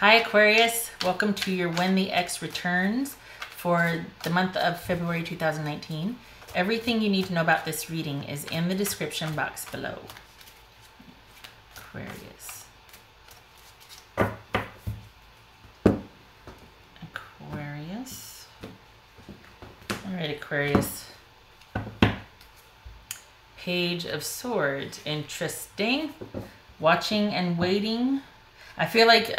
Hi Aquarius, welcome to your When the X Returns for the month of February 2019. Everything you need to know about this reading is in the description box below. Aquarius. Aquarius. All right, Aquarius. Page of Swords. Interesting. Watching and waiting. I feel like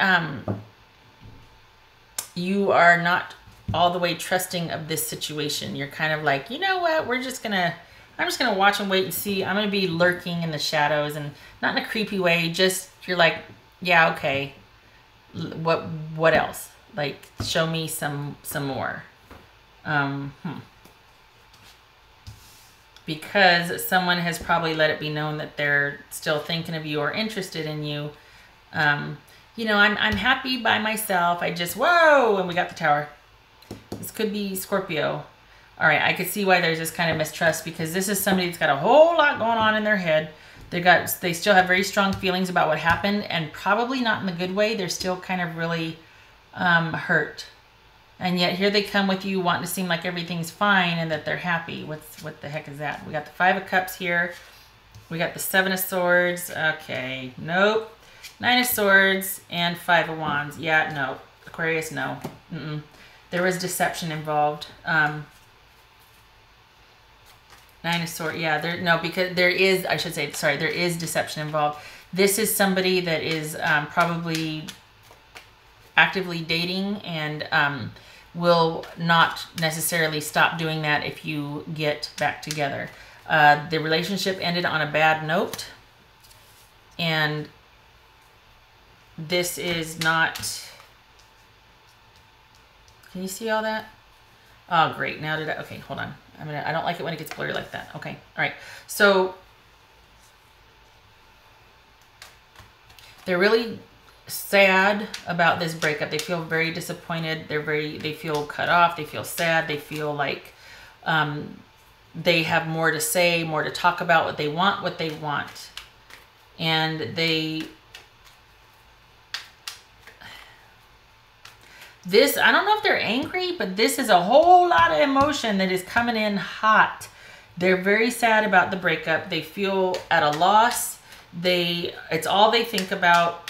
you are not all the way trusting of this situation. You're kind of like, you know what, I'm just gonna watch and wait and see. I'm gonna be lurking in the shadows, and not in a creepy way, just you're like, yeah, okay, what else? Like, show me some more. Because someone has probably let it be known that they're still thinking of you or interested in you. You know, I'm happy by myself. I just, whoa, and we got the Tower. This could be Scorpio. All right, I could see why there's this kind of mistrust, because this is somebody that's got a whole lot going on in their head. They still have very strong feelings about what happened, and probably not in the good way. They're still kind of really hurt. And yet here they come with you wanting to seem like everything's fine and that they're happy. What the heck is that? We got the Five of Cups here. We got the Seven of Swords. Okay, nope. Nine of Swords and Five of Wands. Yeah, no. Aquarius, no. There was deception involved. Nine of Swords. Yeah, no, because there is, I should say, sorry, there is deception involved. This is somebody that is probably actively dating and will not necessarily stop doing that if you get back together. The relationship ended on a bad note, and this is not, can you see all that? Oh, great. Now did I, okay, hold on. I don't like it when it gets blurry like that. Okay. All right. So they're really sad about this breakup. They feel very disappointed. They feel cut off. They feel sad. They feel like they have more to say, more to talk about, what they want. And I don't know if they're angry, but this is a whole lot of emotion that is coming in hot. They're very sad about the breakup. They feel at a loss. It's all they think about.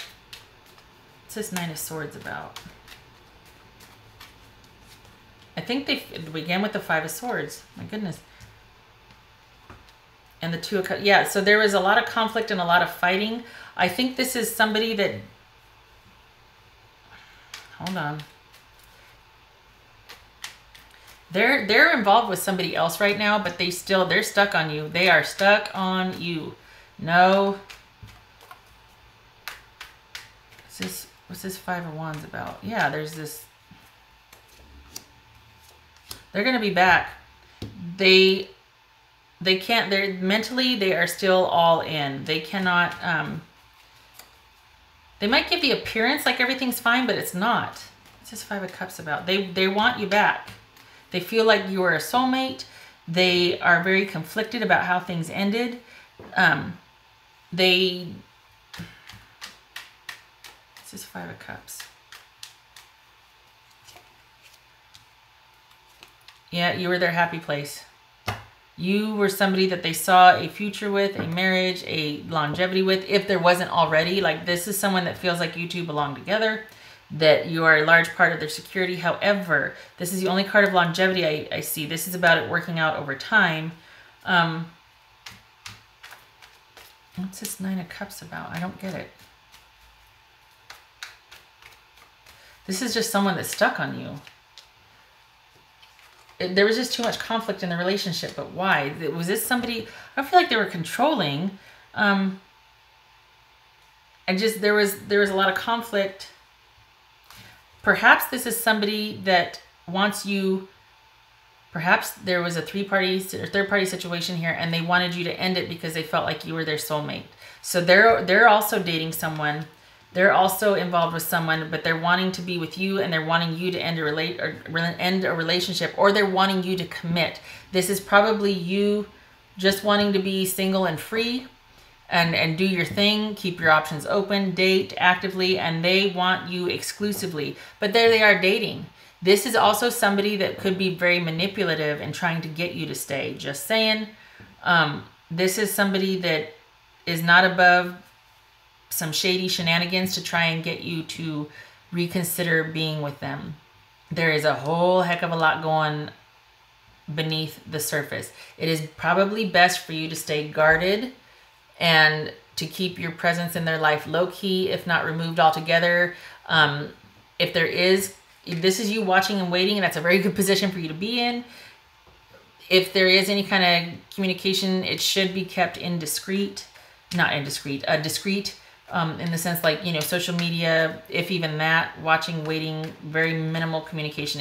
What's this Nine of Swords about? I think they began with the Five of Swords. My goodness. And the Two of Cups. Yeah, so there was a lot of conflict and a lot of fighting. I think this is somebody that, hold on. They're involved with somebody else right now, but they're stuck on you. They are stuck on you. No. What's this Five of Wands about? Yeah, there's this. They're going to be back. They can't, mentally, they are still all in. They cannot, they might give the appearance like everything's fine, but it's not. What's this Five of Cups about? They want you back. They feel like you are a soulmate. They are very conflicted about how things ended. This is Five of Cups. Yeah, you were their happy place. You were somebody that they saw a future with, a marriage, a longevity with, if there wasn't already. Like, this is someone that feels like you two belong together, that you are a large part of their security. However, this is the only card of longevity I see. This is about it working out over time. What's this Nine of Cups about? I don't get it. This is just someone that's stuck on you. There was just too much conflict in the relationship, but why? Was this somebody, I feel like they were controlling. There was a lot of conflict. Perhaps this is somebody that wants you, perhaps there was a third party situation here, and they wanted you to end it because they felt like you were their soulmate. So they're also dating someone. They're also involved with someone, but they're wanting to be with you, and they're wanting you to end a relationship, or they're wanting you to commit. This is probably you just wanting to be single and free, and do your thing, keep your options open, date actively, and they want you exclusively. But there they are dating. This is also somebody that could be very manipulative and trying to get you to stay. Just saying. This is somebody that is not above some shady shenanigans to try and get you to reconsider being with them. There is a whole heck of a lot going beneath the surface. It is probably best for you to stay guarded and to keep your presence in their life low-key, if not removed altogether. If this is you watching and waiting, and that's a very good position for you to be in. If there is any kind of communication, it should be kept indiscreet. Not indiscreet, discreet, in the sense like, social media, if even that, watching, waiting, very minimal communication,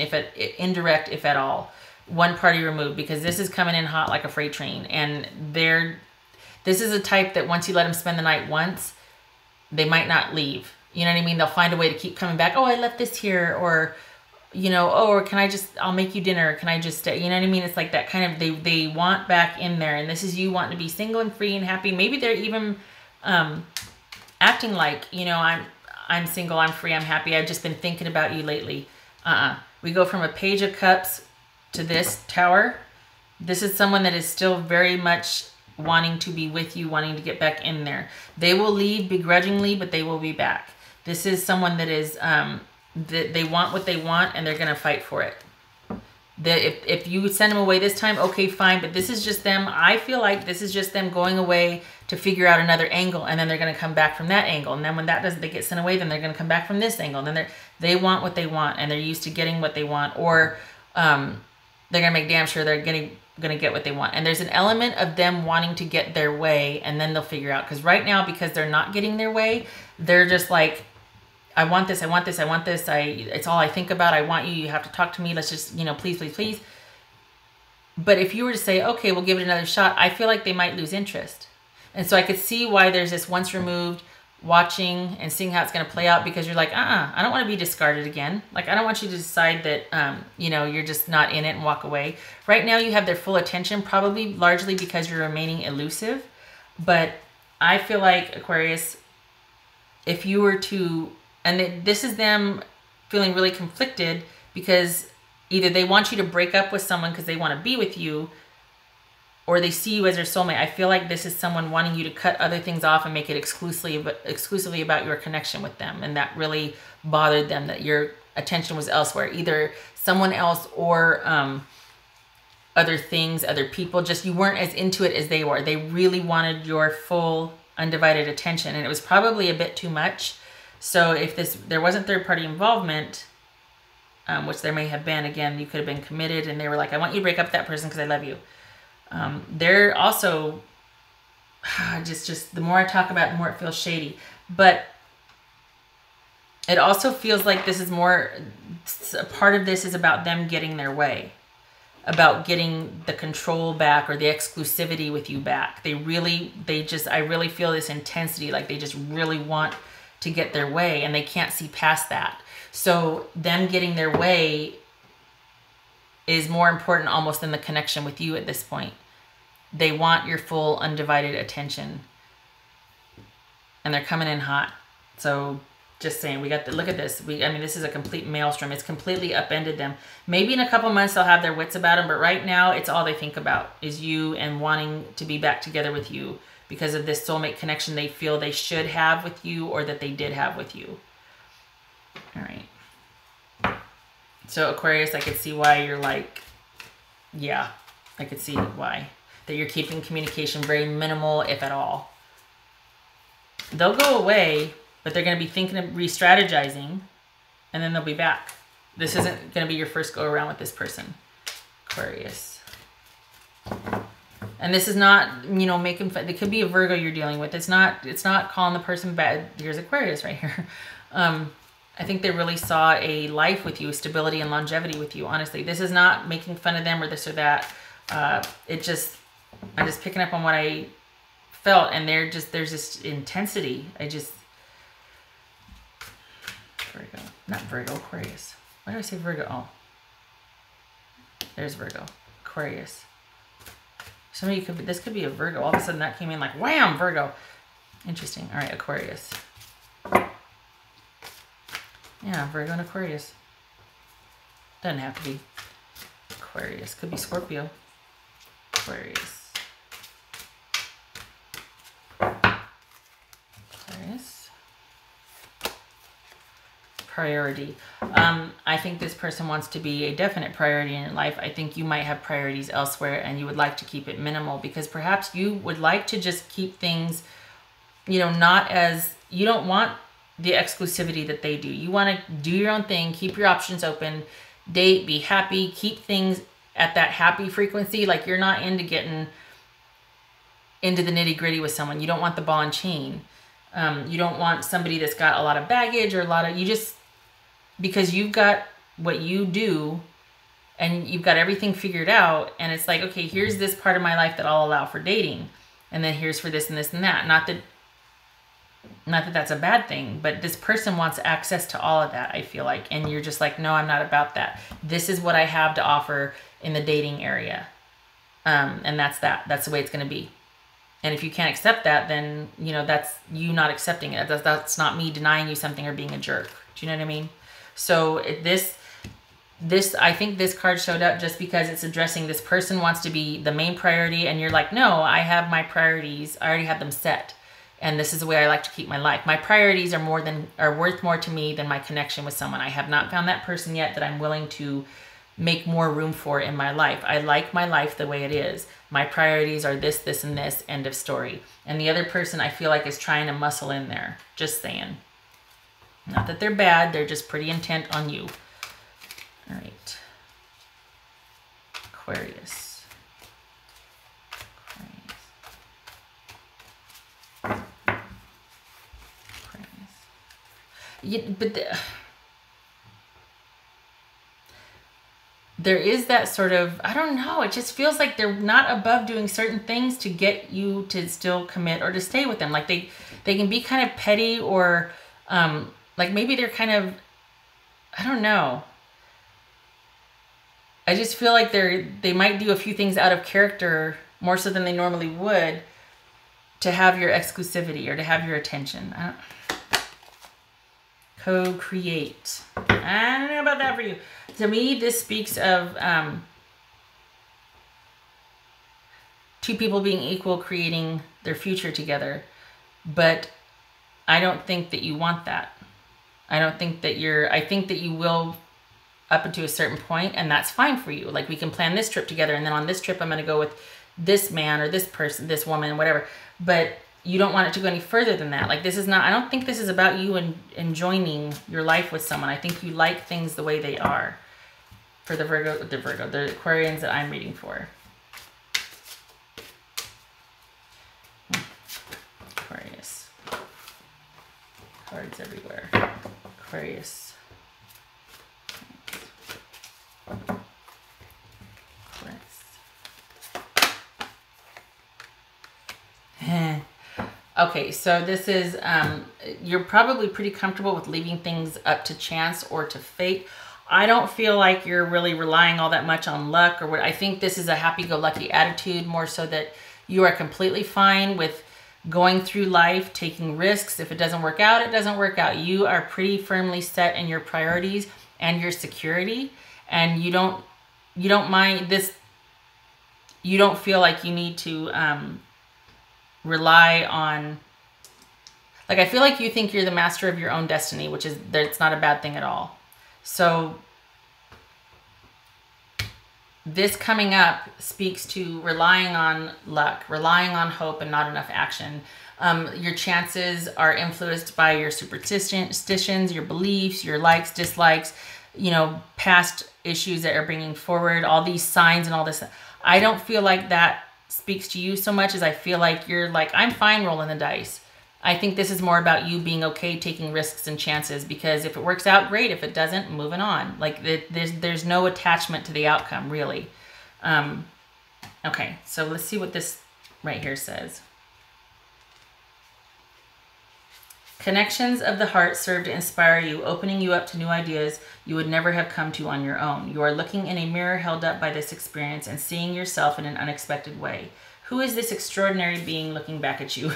indirect, if at all. One party removed, because this is coming in hot like a freight train. And this is a type that once you let them spend the night once, they might not leave. You know what I mean? They'll find a way to keep coming back. Oh, I left this here. Or, or I'll make you dinner. Can I just stay? You know what I mean? It's like that kind of, they want back in there. And this is you wanting to be single and free and happy. Maybe they're even acting like, I'm single, I'm free, I'm happy. I've just been thinking about you lately. We go from a Page of Cups to this Tower. This is someone that is still very much wanting to be with you, wanting to get back in there. They will leave begrudgingly, but they will be back. This is someone that is, they want what they want, and they're going to fight for it. If you send them away this time, okay, fine, but this is just them. I feel like this is just them going away to figure out another angle, and then they're going to come back from that angle. And then when that doesn't, they get sent away, then they're going to come back from this angle. And then they want what they want, and they're used to getting what they want, or they're going to make damn sure they're going to get what they want. And there's an element of them wanting to get their way, and then they'll figure out. Because right now, because they're not getting their way, they're just like, I want this, I want this, I want this. It's all I think about. I want you. You have to talk to me. Let's just, please, please, please. But if you were to say, okay, we'll give it another shot, I feel like they might lose interest. And so I could see why there's this once removed watching and seeing how it's going to play out, because you're like, I don't want to be discarded again. Like, I don't want you to decide that, you're just not in it and walk away. Right now you have their full attention, probably largely because you're remaining elusive. But I feel like, Aquarius, if you were to, and this is them feeling really conflicted, because either they want you to break up with someone because they want to be with you, or they see you as their soulmate. I feel like this is someone wanting you to cut other things off and make it exclusively about your connection with them. And that really bothered them, that your attention was elsewhere, either someone else or other things, other people. Just you weren't as into it as they were. They really wanted your full undivided attention, and it was probably a bit too much. So if there wasn't third-party involvement, which there may have been, again, you could have been committed, and they were like, I want you to break up with that person because I love you. They're also, just the more I talk about it, the more it feels shady. But it also feels like this is more, a part of this is about them getting their way, about getting the control back or the exclusivity with you back. I really feel this intensity, like they just really want to get their way, and they can't see past that. So them getting their way is more important almost than the connection with you at this point. They want your full undivided attention, and they're coming in hot. So just saying, we got to look at this. This is a complete maelstrom. It's completely upended them. Maybe in a couple months they'll have their wits about them, but right now it's all they think about is you and wanting to be back together with you because of this soulmate connection they feel they should have with you, or that they did have with you. All right. So Aquarius, I could see why you're like, yeah, I could see why. That you're keeping communication very minimal, if at all. They'll go away, but they're going to be thinking of re-strategizing, and then they'll be back. This isn't going to be your first go around with this person, Aquarius. And this is not, making fun. It could be a Virgo you're dealing with. It's not calling the person bad. Here's Aquarius right here. I think they really saw a life with you, stability and longevity with you, honestly. This is not making fun of them or this or that. I'm just picking up on what I felt, and there's this intensity. Virgo, not Virgo, Aquarius. Why do I say Virgo? Oh, there's Virgo, Aquarius. Some of you could be, this could be a Virgo. All of a sudden that came in like, wham, Virgo. Interesting. All right, Aquarius. Yeah, Virgo and Aquarius. Doesn't have to be Aquarius. Could be Scorpio. Aquarius. Aquarius. Priority. I think this person wants to be a definite priority in your life. I think you might have priorities elsewhere and you would like to keep it minimal because perhaps you would like to just keep things, you know, not as, you don't want the exclusivity that they do. You want to do your own thing, keep your options open, date, be happy, keep things at that happy frequency. Like you're not into getting into the nitty gritty with someone. You don't want the ball and chain. You don't want somebody that's got a lot of baggage or a lot of, you just, because you've got what you do and you've got everything figured out. And it's like, okay, here's this part of my life that I'll allow for dating. And then here's for this and this and that. Not that that's a bad thing, but this person wants access to all of that, I feel like. And you're just like, no, I'm not about that. This is what I have to offer in the dating area. And that's that. That's the way it's going to be. And if you can't accept that, then, you know, that's you not accepting it. That's not me denying you something or being a jerk. Do you know what I mean? So this, I think this card showed up just because it's addressing this person wants to be the main priority. And you're like, no, I have my priorities. I already have them set. And this is the way I like to keep my life. My priorities are worth more to me than my connection with someone. I have not found that person yet that I'm willing to make more room for in my life. I like my life the way it is. My priorities are this, this, and this, end of story. And the other person I feel like is trying to muscle in there. Just saying. Not that they're bad, they're just pretty intent on you. All right. Aquarius. Yeah, but there is that sort of, I don't know, it just feels like they're not above doing certain things to get you to still commit or to stay with them. Like they can be kind of petty or like maybe they're kind of, I don't know. I just feel like they might do a few things out of character more so than they normally would to have your exclusivity or to have your attention. Co-create. I don't know about that for you. To me, this speaks of two people being equal, creating their future together. But I don't think that you want that. I don't think that I think that you will up until a certain point, and that's fine for you. Like we can plan this trip together, and then on this trip, I'm going to go with this man or this person, this woman, whatever. But you don't want it to go any further than that. Like this is not, I don't think this is about you enjoying your life with someone. I think you like things the way they are. For the Aquarians that I'm reading for. Aquarius. Cards everywhere. Aquarius. Okay, so this is, you're probably pretty comfortable with leaving things up to chance or to fate. I don't feel like you're really relying all that much on luck or what. I think this is a happy-go-lucky attitude, more so that you are completely fine with going through life, taking risks. If it doesn't work out, it doesn't work out. You are pretty firmly set in your priorities and your security, and you don't mind this. You don't feel like you need to rely on, like, I feel like you think you're the master of your own destiny, which is, that's not a bad thing at all. So this coming up speaks to relying on luck, relying on hope and not enough action. Your chances are influenced by your superstitions, your beliefs, your likes, dislikes, you know, past issues that are bringing forward, all these signs and all this. I don't feel like that speaks to you so much as I feel like you're like, I'm fine rolling the dice. I think this is more about you being okay taking risks and chances, because if it works out, great. If it doesn't, moving on. Like there's no attachment to the outcome, really. Okay, so let's see what this right here says. Connections of the heart serve to inspire you, opening you up to new ideas you would never have come to on your own. You are looking in a mirror held up by this experience and seeing yourself in an unexpected way. Who is this extraordinary being looking back at you?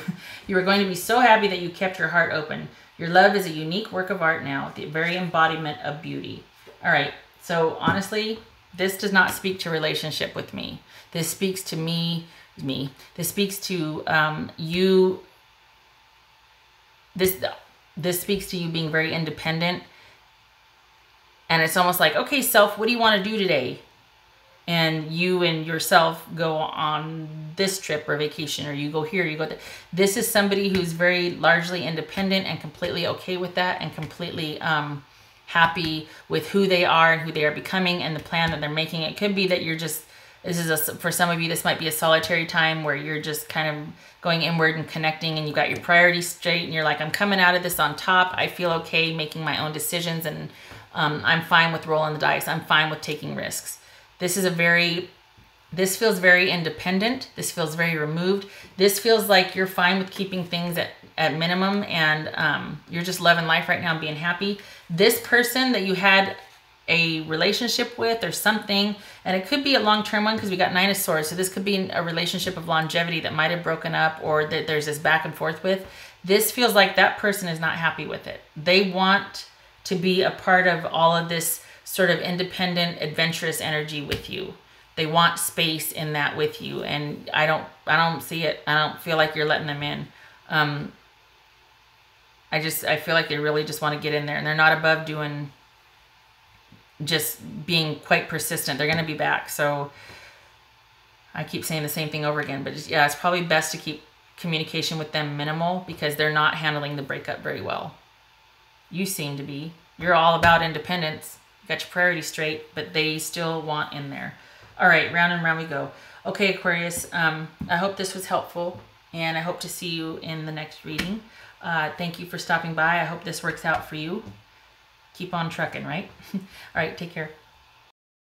You are going to be so happy that you kept your heart open. Your love is a unique work of art now, the very embodiment of beauty. All right, so honestly, this does not speak to relationship with me. This speaks to me. This speaks to you. This speaks to you being very independent. And it's almost like, okay, self, what do you want to do today? And you and yourself go on this trip or vacation, or you go here, you go there. This is somebody who's very largely independent and completely okay with that, and completely happy with who they are and who they are becoming and the plan that they're making. It could be that you're just, for some of you, this might be a solitary time where you're just kind of going inward and connecting, and you got your priorities straight, and you're like, I'm coming out of this on top. I feel okay making my own decisions, and I'm fine with rolling the dice. I'm fine with taking risks. This feels very independent. This feels very removed. This feels like you're fine with keeping things at minimum, and you're just loving life right now and being happy. This person that you had a relationship with or something, and it could be a long-term one because we got Nine of Swords, so this could be a relationship of longevity that might have broken up, or that there's this back and forth with. This feels like that person is not happy with it. They want to be a part of all of this sort of independent, adventurous energy with you. They want space in that with you, and I don't see it. I don't feel like you're letting them in. I feel like they really just want to get in there, and they're not above doing, just being quite persistent. They're going to be back. So I keep saying the same thing over again, but yeah, it's probably best to keep communication with them minimal, because they're not handling the breakup very well. You seem to be. You're all about independence. You got your priorities straight, but they still want in there. All right, round and round we go. Okay, Aquarius, I hope this was helpful, and I hope to see you in the next reading. Thank you for stopping by. I hope this works out for you. Keep on trucking, right? All right, take care.